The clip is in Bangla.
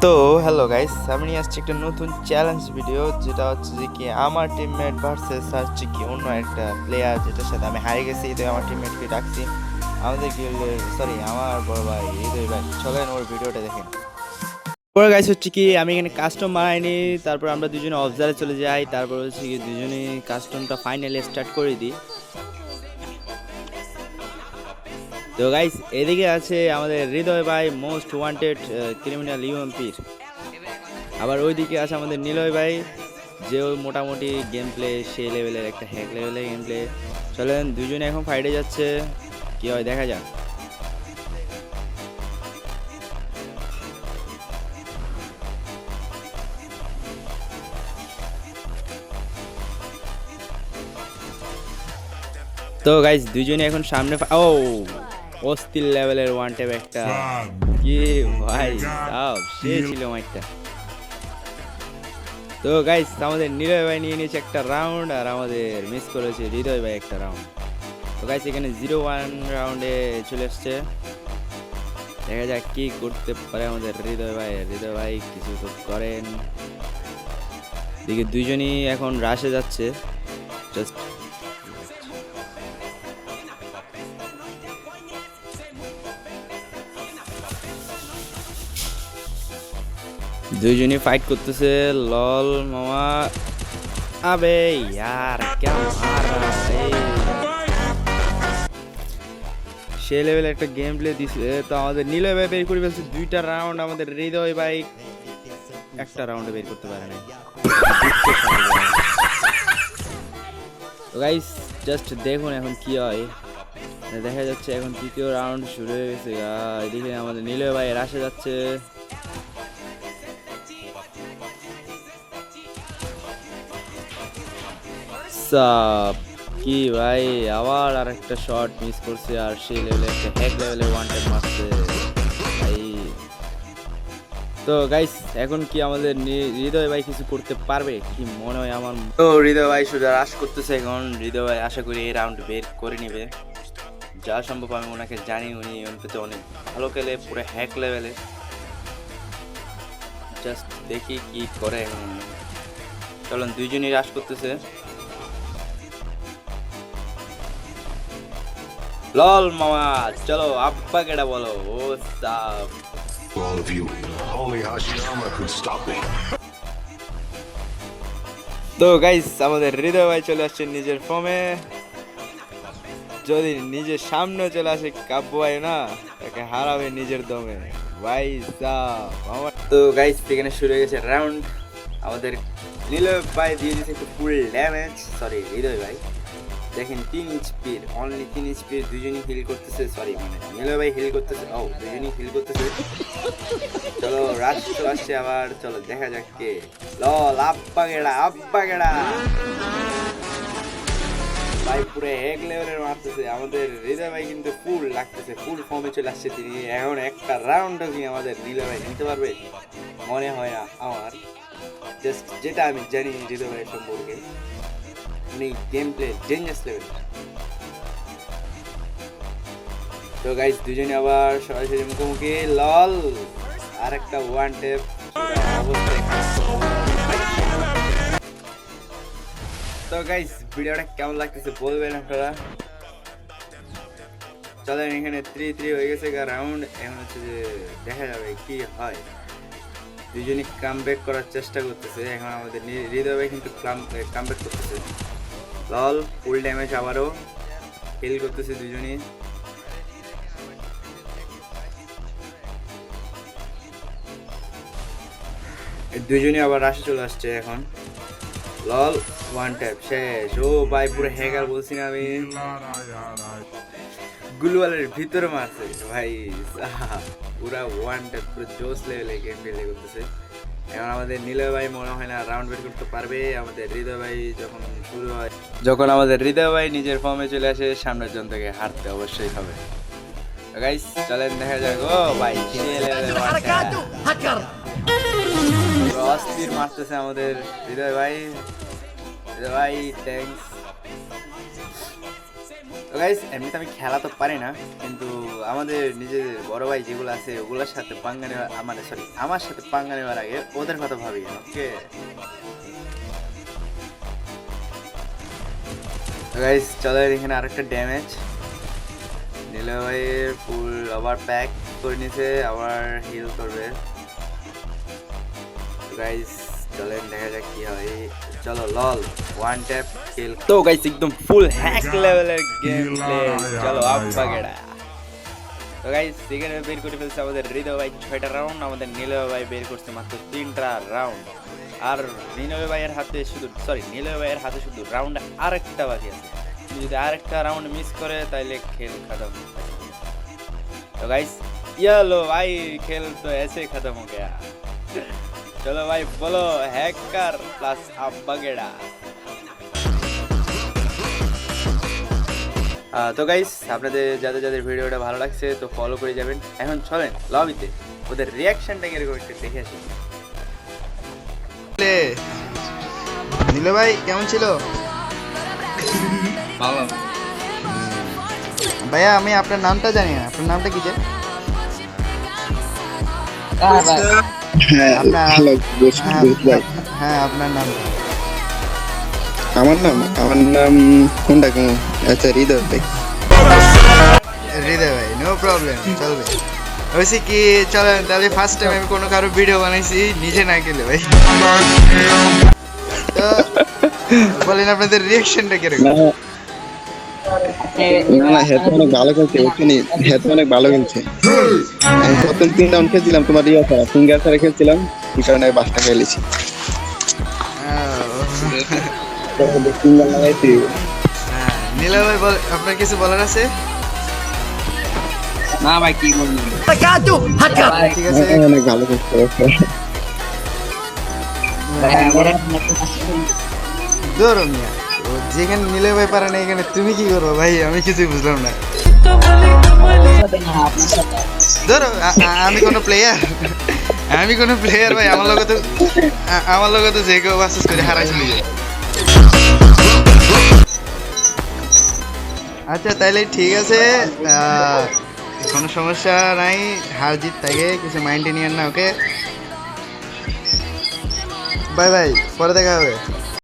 তো হ্যালো গাইস, আমি নিয়ে আসছি একটা নতুন চ্যালেঞ্জ ভিডিও, যেটা হচ্ছে যে কি আমার টিমমেট ভার্সেস হচ্ছে কি অন্য একটা প্লেয়ার যেটার সাথে আমি হারিয়ে গেছি। তো আমার টিমমেটকে ডাকছি আমাদের গিল্ডের, সরি আমার বড় ভাই হৃদয় ভাই। চলেন ওর ভিডিওটা দেখেন। পরে গাইস হচ্ছে কি আমি এখানে কাস্টম বানাইনি, তারপর আমরা দুজনে অবজারে চলে যাই, তারপর হচ্ছে কি দুজনে কাস্টমটা ফাইনালি স্টার্ট করে দিই। তো গাইস এদিকে আছে আমাদের হৃদয় ভাই, মোস্ট ওয়ান্টেড ক্রিমিনাল ইউএমপির। আবার ওইদিকে আছে আমাদের নিলয় ভাই, যে মোটামুটি গেম প্লে সেই লেভেলের, একটা হ্যাক লেভেলের গেম প্লে। চলেন দুজনে এখন ফাইটে যাচ্ছে, কি হয় দেখা যাক। তো গাইস দুজনে এখন সামনে ও অস্থির লেভেলের ওয়ান ট্যাপ একটা, কি ভাই সাব সে ছিল মাইকটা। তো গাইস আমাদের নিলয় ভাই নিয়ে নিয়েছে একটা রাউন্ড, আর আমাদের মিস করেছে হৃদয় ভাই একটা রাউন্ড। তো গাইস এখানে 0-1 রাউন্ডে চলে আসছে, দেখা যাক কি করতে পারে আমাদের হৃদয় ভাই। হৃদয় ভাই কিছু তো করেন। দিকে দুইজনই এখন রাশে যাচ্ছে, জাস্ট দুইজনই ফাইট করতেছে। লল মামা, আবে यार क्या मारा এই সে লেভেল একটা গেম প্লে দিছে। তো আমাদের নিলয় ভাই বের করে ফেলছে দুইটা রাউন্ড, আমাদের হৃদয় ভাই একটা রাউন্ডে বের করতে পারে না। তো গাইস জাস্ট দেখুন এখন কি হয়। দেখা যাচ্ছে এখন তৃতীয় রাউন্ড শুরু হয়ে গেছে। এদিকে আমাদের নিলয় ভাই রাশে যাচ্ছে। কি ভাই আবার আর একটা শট মিস করছে, আর সেই লেভেলে একটা হ্যাক লেভেলে ওয়ান ট্যাপ মারছে ভাই। তো গাইস এখন কি আমাদের হৃদয় ভাই কিছু করতে পারবে কি মনে হয় আমার? তো হৃদয় ভাই শুধু রাশ করতেছে এখন। হৃদয় ভাই আশা করি এই রাউন্ড বের করে নেবে, যা সম্ভব আমি ওনাকে জানি। উনি এমনিতে অনেক ভালো খেলে, পুরো হ্যাক লেভেলে। জাস্ট দেখি কি করে এখন। চলুন দুইজনই রাশ করতেছে। লল মামা চলো আব্বা কেডা বলো ও সাব। All of you, only Hashirama could stop me. তো গাইস আমাদের হৃদয় ভাই চলে আসছে নিজের ফর্মে। যদি নিজের সামনে চলে আসে কাব্য ভাই না, তাকে হারাবে নিজের দমে ভাই সাব আমার। তো গাইস এখানে শুরু হয়ে গেছে রাউন্ড। আমাদের নিলয় ভাই দিয়ে দিয়েছে একটু ফুল ড্যামেজ, সরি হৃদয় ভাই দেখেন 3 এইচপির, অনলি 3 এইচপির। দুজনই হিল করতেছে, সরি মানে নিলয় ভাই হিল করতেছে, ও দুজনই হিল করতেছে। চলো রাশ চলে আসছে আবার, চলো দেখা যাক কে। লল আব্বা গেড়া ভাই পুরো এক লেভেলের মারতেছে। আমাদের হৃদয় ভাই কিন্তু ফুল লাগতেছে, ফুল ফর্মে চলে আসছে তিনি। এখন একটা রাউন্ডও কি আমাদের হৃদয় ভাই নিতে পারবে মনে হয় না আমার। জাস্ট যেটা আমি জানি হৃদয় ভাই সম্পর্কে, উনি গেম প্লে ডেঞ্জারাস লেভেল। তো গাইস দুজনে আবার সরাসরি মুখোমুখি। লল আর একটা ওয়ান ট্যাপ অবস্থায়। তো গাইস ভিডিওটা কেমন লাগতেছে বলবেন আপনারা। চলেন এখানে 3-3 হয়ে গেছে রাউন্ড। এখন হচ্ছে যে দেখা যাবে কি হয়। দুজনই কামব্যাক করার চেষ্টা করতেছে। এখন আমাদের হৃদয় ভাই কিন্তু কামব্যাক করতেছে। লল ফুল ড্যামেজ, আবারও হিল করতেছে দুজনই। দুজনই আবার রাশে চলে আসছে এখন। লল ওয়ান ট্যাপ শেষ। ও ভাই পুরো হ্যাকার বলছি না আমি, গুলওয়ালের ভিতরে মারছে ভাই পুরা ওয়ান ট্যাপ, পুরো জোস লেভেলে গেম প্লে করতেছে। এখন আমাদের নিলয় ভাই মনে হয় না রাউন্ড বের করতে পারবে। আমাদের হৃদয় ভাই যখন আমাদের হৃদয় ভাই নিজের ফর্মে চলে আসে, সামনের জন থেকে হারতে অবশ্যই হবে। গাইস চলেন দেখা যাক। ও ভাই অস্থির মারতেছে আমাদের হৃদয় ভাই। হৃদয় ভাই থ্যাঙ্কস। তো গাইস এমনিতে আমি খেলা তো পারি না, কিন্তু আমাদের নিজেদের বড় ভাই যেগুলো আছে ওগুলোর সাথে পাঙ্গা নেওয়ার আমার সাথে পাঙ্গা নেওয়ার আগে ওদের কথা ভাবি। ওকে গাইস, চলো এখানে আরেকটা ড্যামেজ নিলে ভাই ফুল আবার প্যাক করে নিছে, আবার হিল করবে। গাইস চলেন দেখা যাক কি হয়। চলো লল ওয়ান ট্যাপ কিল। তো গাইস একদম ফুল হ্যাক লেভেলের গেম প্লে। চলো আপ বাগেড়া। তো গাইস এখানে বের করে ফেলছে আমাদের হৃদয় ভাই 6টা রাউন্ড, আমাদের নীলয় ভাই বের করছে মাত্র 3টা রাউন্ড। আর নীলয় ভাইয়ের হাতে শুধু রাউন্ড আরেকটা বাকি আছে। যদি আরেকটা রাউন্ড মিস করে তাহলে খেল খতম। तो गाइस ये लो भाई, खेल तो ऐसे खत्म हो गया। चलो भाई बोलो हैकर प्लस अब बगेड़ा। তো গাইস আপনাদের যাদের ভিডিওটা ভালো লাগছে তো ফলো করে যাবেন। এখন চলেন লবিতে ওদের রিয়াকশনটা কিরকম একটু দেখে আসি। নীল ভাই কেমন ছিল? ভালো ভাইয়া আমি আপনার নামটা জানি না, আপনার নামটা কি যে? হ্যাঁ আপনার নাম। আমার নাম কোনটা কোন? আচ্ছা হৃদয় ভাই। হৃদয় ভাই, নো প্রবলেম, চলবে। হয়েছে কি, চলেন তাহলে ফার্স্ট টাইম আমি কোনো কারো ভিডিও বানাইছি নিজে না গেলে ভাই। তো বলেন আপনাদের রিয়াকশনটা কিরকম? না হেড অনেক ভালো খেলছে, ওখানে হেড অনেক ভালো খেলছে। আমি প্রথম 3 রাউন্ড খেলছিলাম তোমার ফিঙ্গার ছাড়া খেলছিলাম, এই কারণে 5টা খেলেছি। ফিঙ্গার লাগাইছি। নীলা ভাই আপনার কিছু বলার আছে? না ভাই কি বলবো, ঠিক আছে। অনেক ভালো খেলছে। ধরো মিয়া, যেখানে নীলা ভাই পারে না এখানে তুমি কি করবো ভাই, আমি কিছুই বুঝলাম না। ধরো আমি কোনো প্লেয়ার ভাই, আমার লগে তো যে কেউ বাসেস করে হারাই চলে যায়। আচ্ছা তাইলে ঠিক আছে, কোনো সমস্যা নাই, হার জিত থাকে, কিছু মাইন্ডে নিয়েন না। ওকে বাই বাই, পরে দেখা হবে।